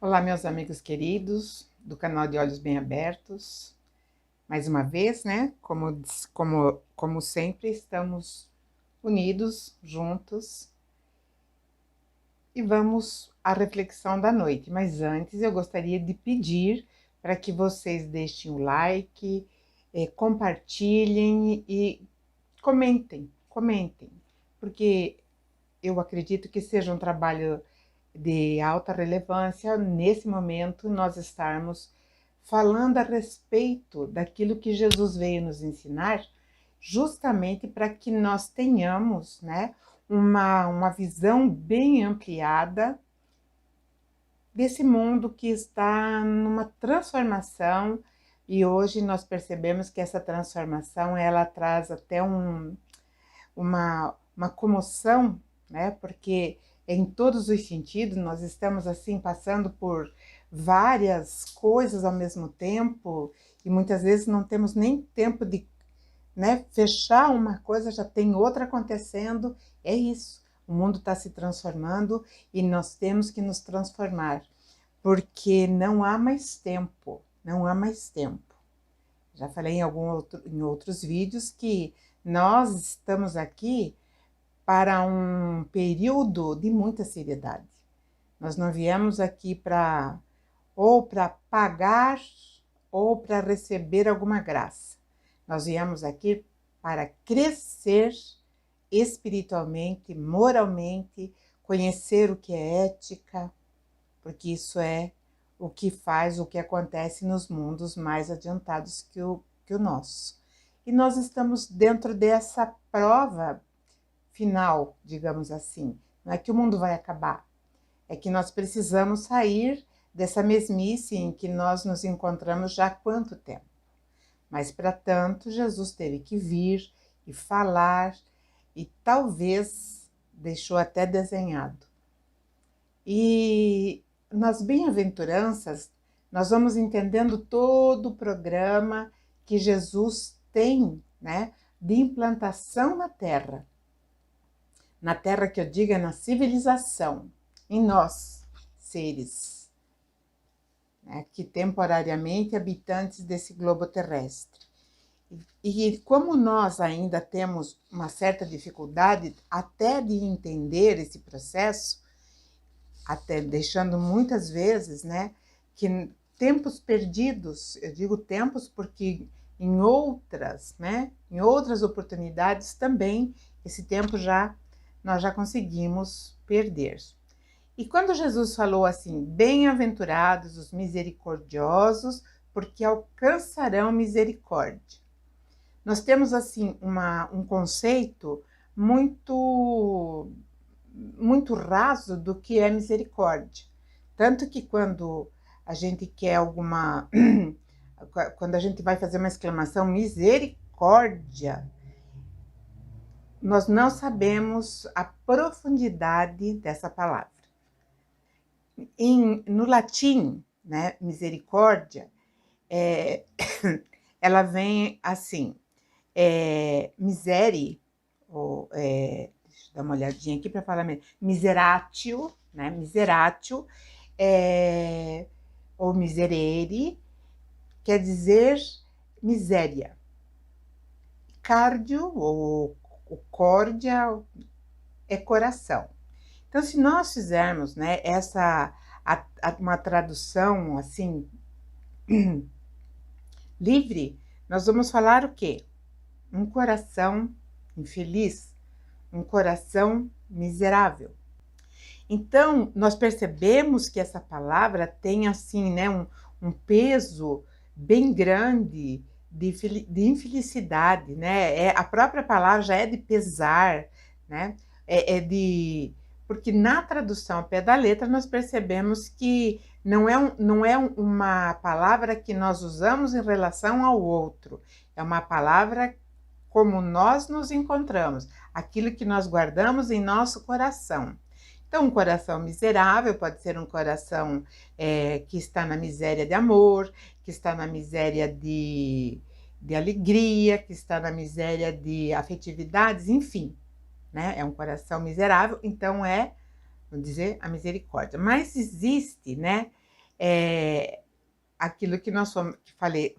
Olá, meus amigos queridos do canal de Olhos Bem Abertos. Mais uma vez, né? Como sempre, estamos unidos, juntos. E vamos à reflexão da noite. Mas antes, eu gostaria de pedir para que vocês deixem o like, compartilhem e comentem. Porque eu acredito que seja um trabalho de alta relevância nesse momento nós estarmos falando a respeito daquilo que Jesus veio nos ensinar, justamente para que nós tenhamos, né, uma visão bem ampliada desse mundo que está numa transformação, e hoje nós percebemos que essa transformação ela traz até uma comoção, né? Porque em todos os sentidos nós estamos assim passando por várias coisas ao mesmo tempo e muitas vezes não temos nem tempo de, né, fechar uma coisa, já tem outra acontecendo. É isso, o mundo está se transformando e nós temos que nos transformar, porque não há mais tempo, não há mais tempo. Já falei em outros vídeos que nós estamos aqui para um período de muita seriedade. Nós não viemos aqui para pagar ou para receber alguma graça. Nós viemos aqui para crescer espiritualmente, moralmente, conhecer o que é ética, porque isso é o que faz o que acontece nos mundos mais adiantados que o nosso. E nós estamos dentro dessa prova final, digamos assim. Não é que o mundo vai acabar, é que nós precisamos sair dessa mesmice em que nós nos encontramos já há quanto tempo. Mas, para tanto, Jesus teve que vir e falar, e talvez deixou até desenhado. E nas bem-aventuranças, nós vamos entendendo todo o programa que Jesus tem, né, de implantação na Terra. Na Terra que eu digo é na civilização, em nós, seres, né, que temporariamente habitantes desse globo terrestre. E como nós ainda temos uma certa dificuldade até de entender esse processo, até deixando muitas vezes, né, que tempos perdidos, eu digo tempos porque em outras, né, em outras oportunidades também esse tempo nós já conseguimos perder. E quando Jesus falou assim, bem-aventurados os misericordiosos, porque alcançarão misericórdia. Nós temos assim um conceito muito raso do que é misericórdia. Tanto que quando a gente quer quando a gente vai fazer uma exclamação, misericórdia, nós não sabemos a profundidade dessa palavra. No latim, né, misericórdia, ela vem assim, miseri, deixa eu dar uma olhadinha aqui para falar mesmo, miseratio, né, miseratio, ou miserere, quer dizer miséria. Cardio, ou córdia, é coração. Então, se nós fizermos, né, uma tradução assim livre, nós vamos falar o quê? Um coração infeliz, um coração miserável. Então, nós percebemos que essa palavra tem assim, né, um peso bem grande de infelicidade, né? A própria palavra já é de pesar, né? Porque na tradução ao pé da letra nós percebemos que não é uma palavra que nós usamos em relação ao outro, é uma palavra como nós nos encontramos, aquilo que nós guardamos em nosso coração. Então, um coração miserável pode ser um coração que está na miséria de amor, que está na miséria de alegria, que está na miséria de afetividades, enfim, né? É um coração miserável, então vamos dizer, a misericórdia. Mas existe, né, aquilo que nós somos, que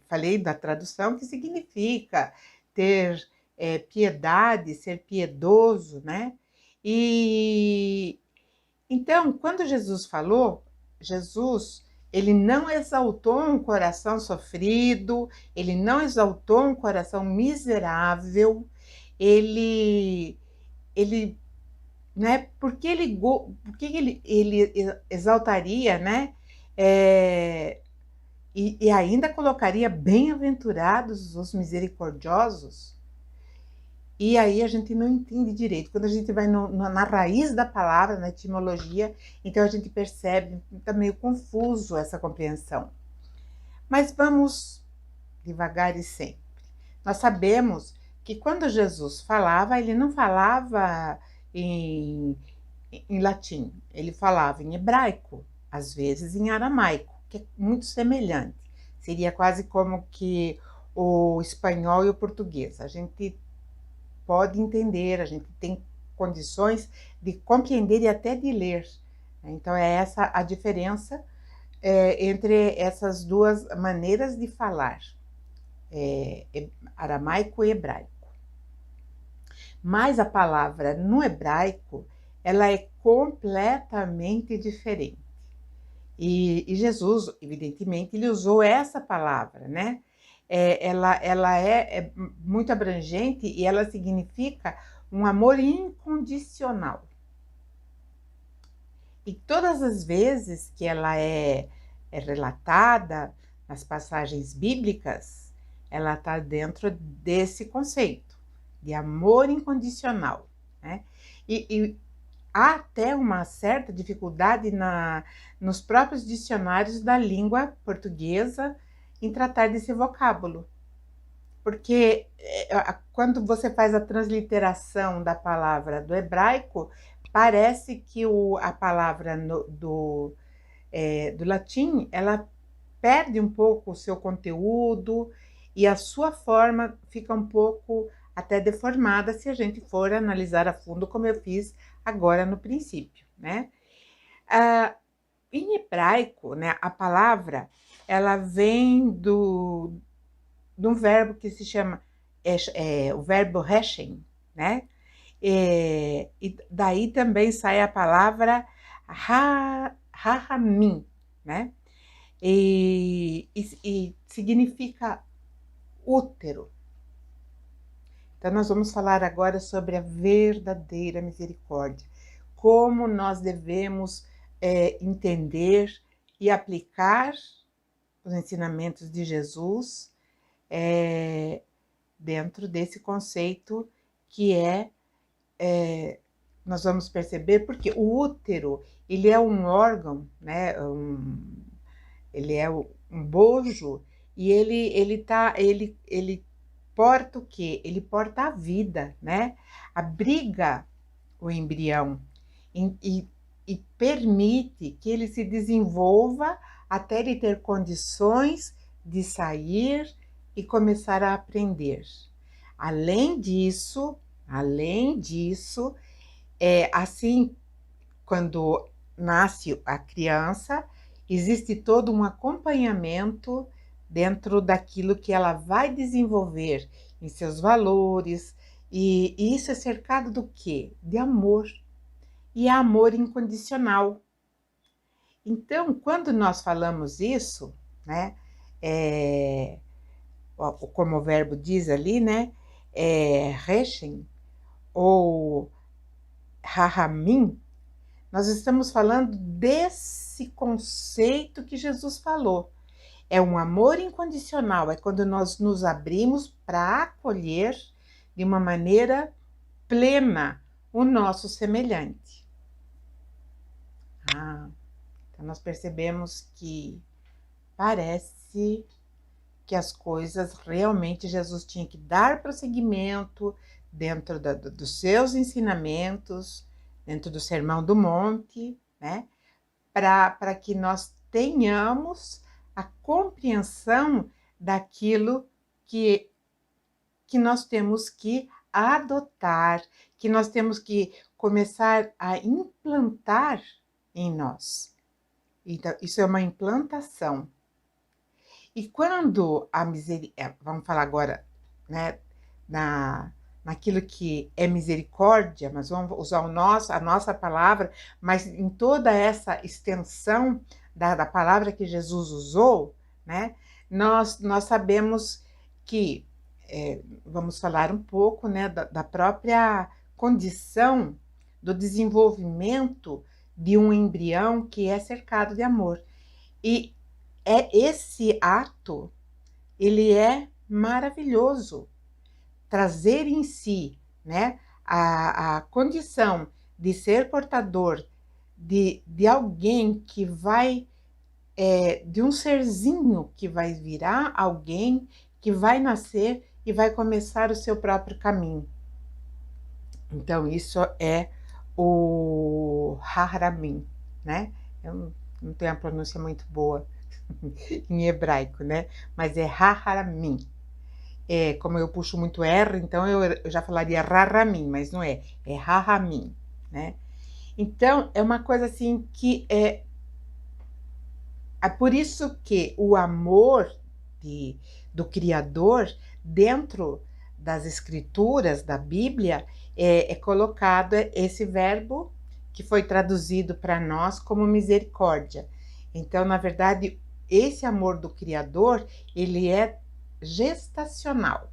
falei da tradução, que significa ter piedade, ser piedoso, né? E então, quando Jesus falou, Jesus, ele não exaltou um coração sofrido, ele não exaltou um coração miserável, ele, ele, né? Porque ele exaltaria, né? É, e ainda colocaria bem-aventurados os misericordiosos. E aí a gente não entende direito. Quando a gente vai na raiz da palavra, na etimologia, então a gente percebe, está meio confuso essa compreensão. Mas vamos devagar e sempre. Nós sabemos que quando Jesus falava, ele não falava em latim, ele falava em hebraico, às vezes em aramaico, que é muito semelhante. Seria quase como que o espanhol e o português. A gente pode entender, a gente tem condições de compreender e até de ler. Então, é essa a diferença entre essas duas maneiras de falar, aramaico e hebraico. Mas a palavra no hebraico, ela é completamente diferente. E Jesus, evidentemente, ele usou essa palavra, né? Ela é muito abrangente e ela significa um amor incondicional. E todas as vezes que ela é relatada nas passagens bíblicas, ela está dentro desse conceito de amor incondicional, né? E há até uma certa dificuldade nos próprios dicionários da língua portuguesa em tratar desse vocábulo. Porque quando você faz a transliteração da palavra do hebraico, parece que a palavra do latim, ela perde um pouco o seu conteúdo e a sua forma fica um pouco até deformada se a gente for analisar a fundo, como eu fiz agora no princípio, né? Em hebraico, né, a palavra, ela vem de um verbo que se chama, o verbo reshem, né? E daí também sai a palavra rahamim, né? E significa útero. Então, nós vamos falar agora sobre a verdadeira misericórdia. Como nós devemos entender e aplicar os ensinamentos de Jesus dentro desse conceito que nós vamos perceber, porque o útero, ele é um órgão, né? Ele é um bojo e ele porta o quê? Ele porta a vida, né? Abriga o embrião e permite que ele se desenvolva até ele ter condições de sair e começar a aprender. Além disso, assim, quando nasce a criança, existe todo um acompanhamento dentro daquilo que ela vai desenvolver em seus valores, e isso é cercado do quê? De amor, e é amor incondicional. Então, quando nós falamos isso, né, como o verbo diz ali, né, Reshem ou Rahamim, nós estamos falando desse conceito que Jesus falou. É um amor incondicional, é quando nós nos abrimos para acolher de uma maneira plena o nosso semelhante. Então nós percebemos que parece que as coisas realmente Jesus tinha que dar prosseguimento dentro dos seus ensinamentos, dentro do Sermão do Monte, né? Para que nós tenhamos a compreensão daquilo que nós temos que adotar, que nós temos que começar a implantar em nós. Então, isso é uma implantação. E quando a misericórdia, vamos falar agora, né, naquilo que é misericórdia, mas vamos usar a nossa palavra, mas em toda essa extensão da palavra que Jesus usou, né, nós sabemos que, vamos falar um pouco, né, da própria condição do desenvolvimento de um embrião que é cercado de amor. E esse ato, ele é maravilhoso. Trazer em si, né, a condição de ser portador de alguém que vai, de um serzinho que vai virar alguém, que vai nascer e vai começar o seu próprio caminho. Então, isso é o Haramin, né? Eu não tenho a pronúncia muito boa em hebraico, né? Mas é Haramin. Como eu puxo muito R, então eu já falaria Raramim, mas não é, é Rahamim, né? Então, é uma coisa assim que é por isso que o amor do Criador dentro das escrituras da Bíblia é colocado esse verbo que foi traduzido para nós como misericórdia. Então, na verdade, esse amor do Criador, ele é gestacional.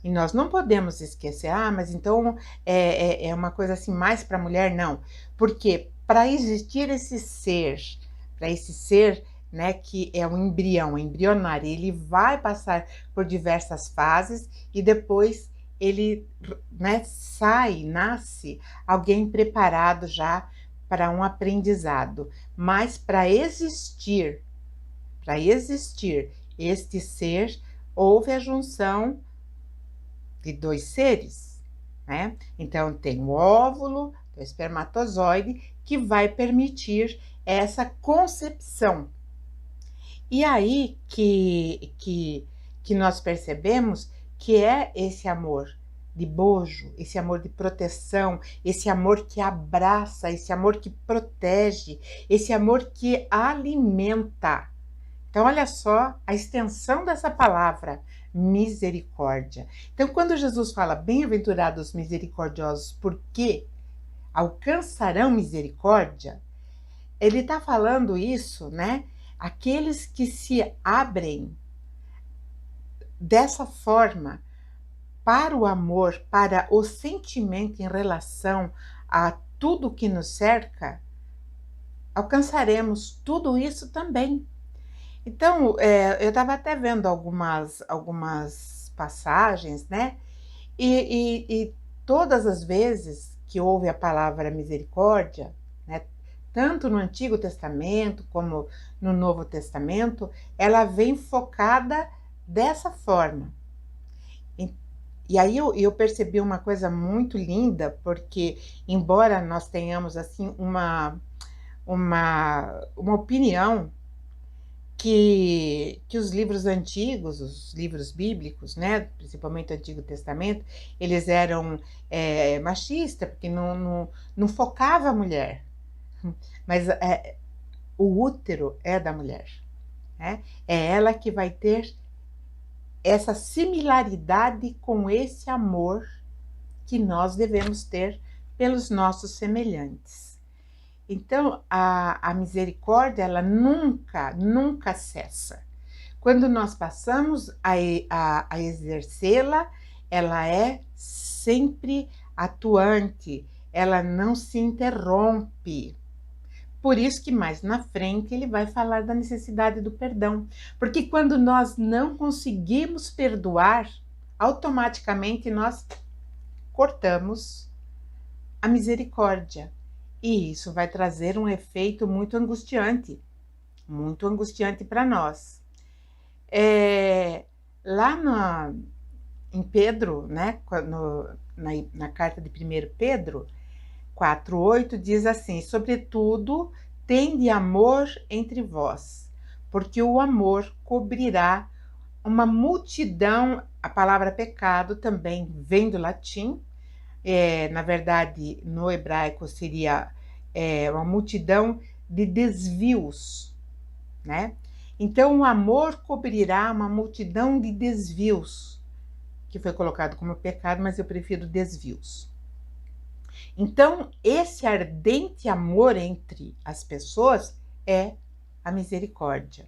E nós não podemos esquecer, mas então é uma coisa assim mais para a mulher, não. Porque para existir para esse ser, né, que é um embrião, embrionário, ele vai passar por diversas fases e depois ele, né, nasce alguém preparado já para um aprendizado. Mas para existir este ser, houve a junção de dois seres, né? Então tem o óvulo, o espermatozoide, que vai permitir essa concepção. E aí que nós percebemos que é esse amor de bojo, esse amor de proteção, esse amor que abraça, esse amor que protege, esse amor que alimenta. Então, olha só a extensão dessa palavra, misericórdia. Então, quando Jesus fala, bem-aventurados misericordiosos, porque alcançarão misericórdia, ele está falando isso, né? Aqueles que se abrem dessa forma para o amor, para o sentimento em relação a tudo que nos cerca, alcançaremos tudo isso também. Então, eu estava até vendo algumas passagens, né? E todas as vezes que houve a palavra misericórdia, né, tanto no Antigo Testamento como no Novo Testamento, ela vem focada dessa forma. E aí eu percebi uma coisa muito linda, porque embora nós tenhamos assim uma opinião que os livros antigos, os livros bíblicos, né, principalmente o Antigo Testamento, eles eram machistas, porque não focava a mulher, mas o útero é da mulher, né? É ela que vai ter essa similaridade com esse amor que nós devemos ter pelos nossos semelhantes. Então, a misericórdia, ela nunca cessa. Quando nós passamos a exercê-la, ela é sempre atuante, ela não se interrompe. Por isso que mais na frente ele vai falar da necessidade do perdão. Porque quando nós não conseguimos perdoar, automaticamente nós cortamos a misericórdia. E isso vai trazer um efeito muito angustiante para nós. Lá em Pedro, né, na carta de 1 Pedro 4,8 diz assim: sobretudo, tende amor entre vós, porque o amor cobrirá uma multidão. A palavra pecado também vem do latim, na verdade, no hebraico seria uma multidão de desvios, né? Então, o amor cobrirá uma multidão de desvios, que foi colocado como pecado, mas eu prefiro desvios. Então, esse ardente amor entre as pessoas é a misericórdia.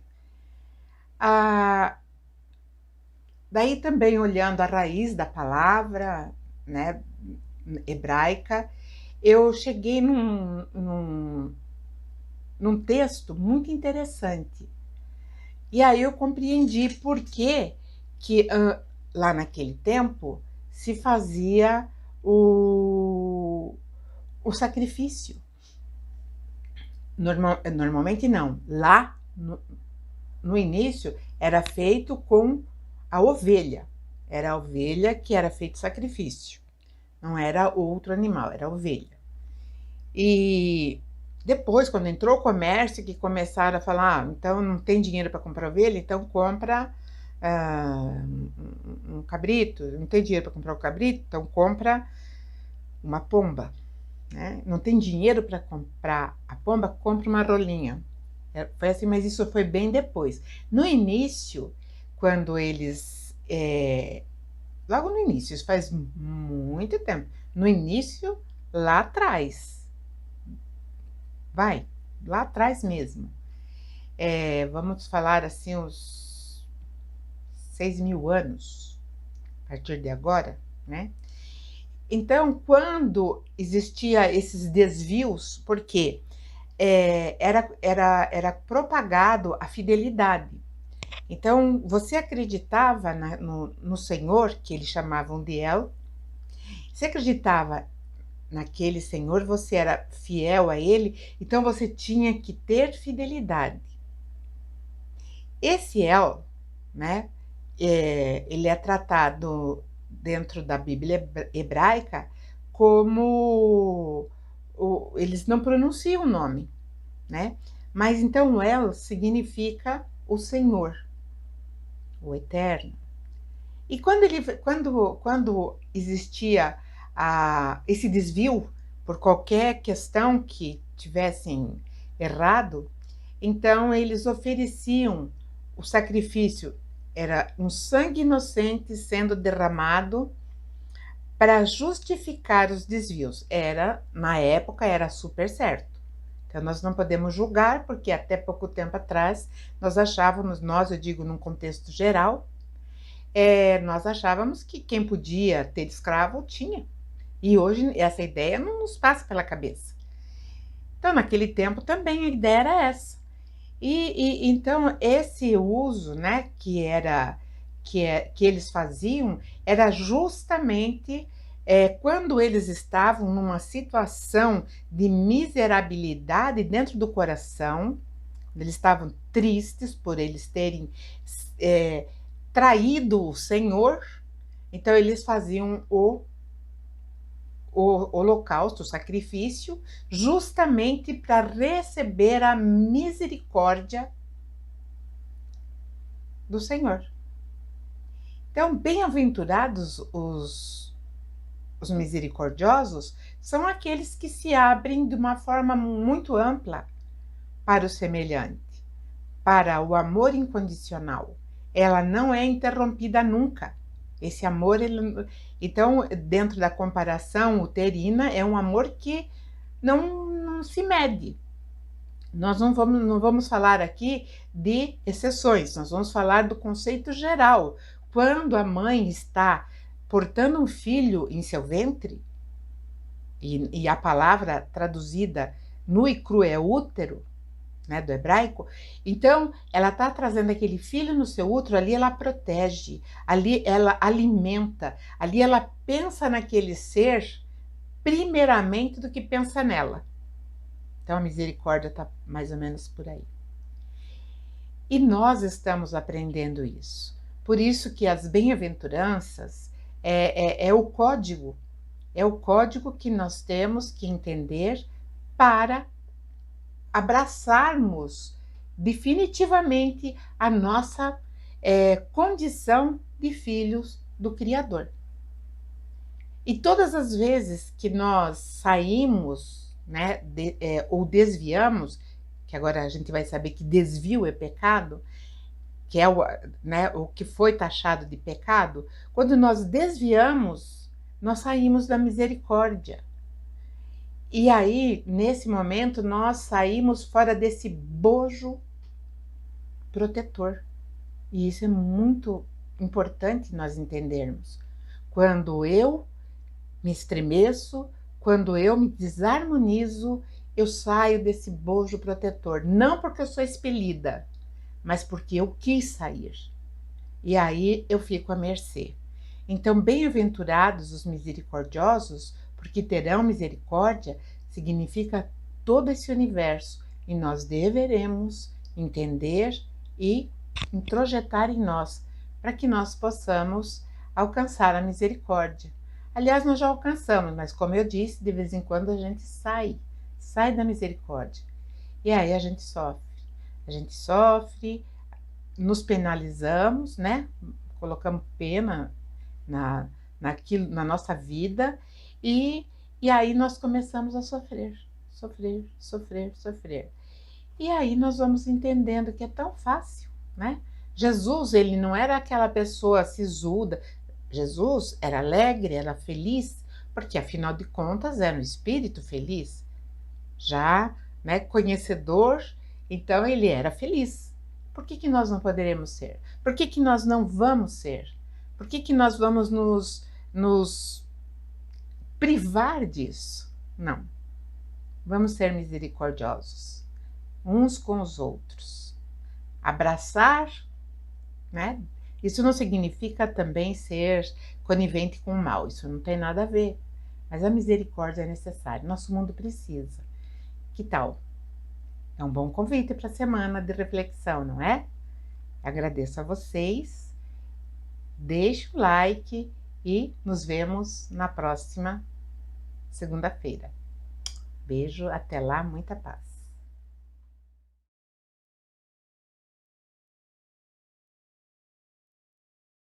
Daí também, olhando a raiz da palavra, né, hebraica, eu cheguei num texto muito interessante. E aí eu compreendi por que lá naquele tempo se fazia o sacrifício. Normalmente não. Lá no início era feito com a ovelha. Era a ovelha que era feito sacrifício. Não era outro animal, era a ovelha. E depois, quando entrou o comércio, que começaram a falar, então não tem dinheiro para comprar ovelha, então compra um cabrito. Não tem dinheiro para comprar o cabrito, então compra uma pomba. Né? Não tem dinheiro para comprar a pomba, compra uma rolinha. Foi assim, mas isso foi bem depois. No início, quando eles... logo no início, isso faz muito tempo. No início, lá atrás. Lá atrás mesmo. Vamos falar assim, uns 6.000 anos, a partir de agora, né? Então, quando existia esses desvios, porque era propagado a fidelidade. Então, você acreditava no Senhor, que eles chamavam de El, você acreditava naquele Senhor, você era fiel a ele, então você tinha que ter fidelidade. Esse El, né, ele é tratado dentro da Bíblia hebraica como eles não pronunciam o nome, né? Mas então El significa o Senhor, o Eterno. E quando existia esse desvio por qualquer questão que tivessem errado, então eles ofereciam o sacrifício, era um sangue inocente sendo derramado para justificar os desvios. Na época, era super certo. Então, nós não podemos julgar, porque até pouco tempo atrás, eu digo num contexto geral, nós achávamos que quem podia ter escravo tinha. E hoje essa ideia não nos passa pela cabeça. Então, naquele tempo também a ideia era essa. Então, esse uso, né, que eles faziam, era justamente quando eles estavam numa situação de miserabilidade dentro do coração, eles estavam tristes por eles terem traído o Senhor, então eles faziam o holocausto, o sacrifício, justamente para receber a misericórdia do Senhor. Então, bem-aventurados os misericordiosos são aqueles que se abrem de uma forma muito ampla para o semelhante, para o amor incondicional. Ela não é interrompida nunca. Esse amor, então, dentro da comparação uterina, é um amor que não se mede. Nós não vamos falar aqui de exceções, nós vamos falar do conceito geral. Quando a mãe está portando um filho em seu ventre, e a palavra traduzida nu e cru é útero, né, do hebraico, então ela está trazendo aquele filho no seu útero, ali ela protege, ali ela alimenta, ali ela pensa naquele ser primeiramente do que pensa nela. Então a misericórdia está mais ou menos por aí. E nós estamos aprendendo isso. Por isso que as bem-aventuranças é o código que nós temos que entender para abraçarmos definitivamente a nossa condição de filhos do Criador. E todas as vezes que nós saímos, né, ou desviamos, que agora a gente vai saber que desvio é pecado, que é o que foi taxado de pecado, quando nós desviamos, nós saímos da misericórdia. E aí, nesse momento, nós saímos fora desse bojo protetor. E isso é muito importante nós entendermos. Quando eu me estremeço, quando eu me desarmonizo, eu saio desse bojo protetor. Não porque eu sou expelida, mas porque eu quis sair. E aí eu fico à mercê. Então, bem-aventurados os misericordiosos, porque terão misericórdia, significa todo esse universo. E nós deveremos entender e introjetar em nós, para que nós possamos alcançar a misericórdia. Aliás, nós já alcançamos, mas como eu disse, de vez em quando a gente sai da misericórdia. E aí a gente sofre, nos penalizamos, né? Colocamos pena na nossa vida e aí nós começamos a sofrer. E aí nós vamos entendendo que é tão fácil, né? Jesus, ele não era aquela pessoa sisuda. Jesus era alegre, era feliz, porque afinal de contas era um espírito feliz. Já, né, conhecedor, então ele era feliz. Por que nós não poderemos ser? Por que nós não vamos ser? Por que nós vamos nos privar disso? Não. Vamos ser misericordiosos uns com os outros. Abraçar, né? Isso não significa também ser conivente com o mal, isso não tem nada a ver. Mas a misericórdia é necessária, nosso mundo precisa. Que tal? É um bom convite para a semana de reflexão, não é? Agradeço a vocês, deixe o like e nos vemos na próxima segunda-feira. Beijo, até lá, muita paz.